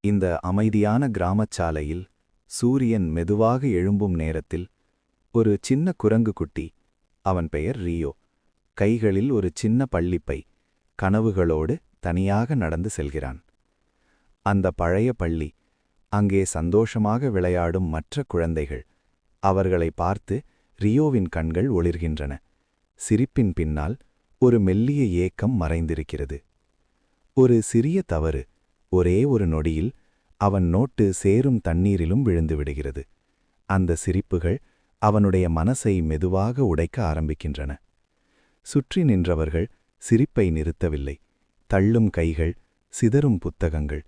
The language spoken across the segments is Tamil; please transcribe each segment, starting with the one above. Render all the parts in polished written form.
இந்த அமைதியான கிராமச் சாலையில் சூரியன் மெதுவாக எழும்பும் நேரத்தில் ஒரு சின்ன குரங்கு குட்டி, அவன் பெயர் ரியோ, கைகளில் ஒரு சின்ன பள்ளிப்பை, கனவுகளோடு தனியாக நடந்து செல்கிறான். அந்த பழைய பள்ளி, அங்கே சந்தோஷமாக விளையாடும் மற்ற குழந்தைகள், அவர்களை பார்த்து ரியோவின் கண்கள் ஒளிர்கின்றன. சிரிப்பின் பின்னால் ஒரு மெல்லிய ஏக்கம் மறைந்திருக்கிறது. ஒரு சிறிய தவறு ஒரே ஒரு நொடியில் அவன் நோட்டு சேரும் தண்ணீரிலும் விழுந்து விடுகிறது. அந்த சிரிப்புகள் அவனுடைய மனசை மெதுவாக உடைக்க ஆரம்பிக்கின்றன. சுற்றி நின்றவர்கள் சிரிப்பை நிறுத்தவில்லை. தள்ளும் கைகள், சிதறும் புத்தகங்கள்.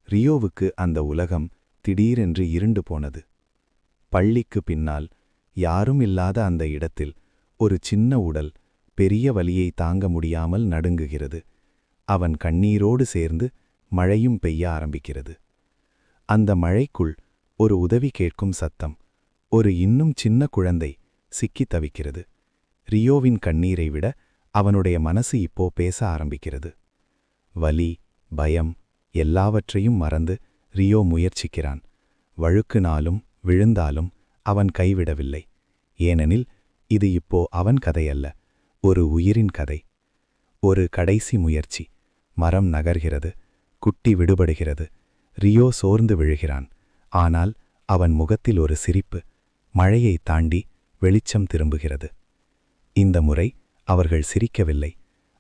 ரியோவுக்கு அந்த உலகம் திடீரென்று இருண்டு போனது. பள்ளிக்கு பின்னால் யாரும் இல்லாத அந்த இடத்தில் ஒரு சின்ன உடல் பெரிய வலியை தாங்க முடியாமல் நடுங்குகிறது. அவன் கண்ணீரோடு சேர்ந்து மழையும் பெய்ய ஆரம்பிக்கிறது. அந்த மழைக்குள் ஒரு உதவி கேட்கும் சத்தம். ஒரு இன்னும் சின்ன குழந்தை சிக்கித் தவிக்கிறது. ரியோவின் கண்ணீரை விட அவனுடைய மனசு இப்போ பேச ஆரம்பிக்கிறது. வலி, பயம் எல்லாவற்றையும் மறந்து ரியோ முயற்சிக்கிறான். வழுக்கு நாளும் விழுந்தாலும் அவன் கைவிடவில்லை. ஏனெனில் இது இப்போ அவன் கதையல்ல, ஒரு உயிரின் கதை. ஒரு கடைசி முயற்சி. மரம் நகர்கிறது, குட்டி விடுபடுகிறது. ரியோ சோர்ந்து விழுகிறான். ஆனால் அவன் முகத்தில் ஒரு சிரிப்பு. மழையை தாண்டி வெளிச்சம் திரும்புகிறது. இந்த முறை அவர்கள் சிரிக்கவில்லை.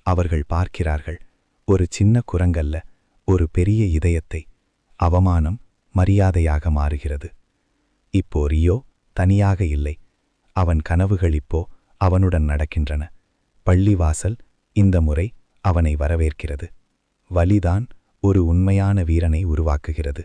அவர்கள் பார்க்கிறார்கள். ஒரு சின்ன குரங்கல்ல, ஒரு பெரிய இதயத்தை. அவமானம் மரியாதையாக மாறுகிறது. இப்போ ரியோ தனியாக இல்லை. அவன் கனவுகள் இப்போ அவனுடன் நடக்கின்றன. பள்ளிவாசல் இந்த முறை அவனை வரவேற்கிறது. வலிதான் ஒரு உண்மையான வீரனை உருவாக்குகிறது.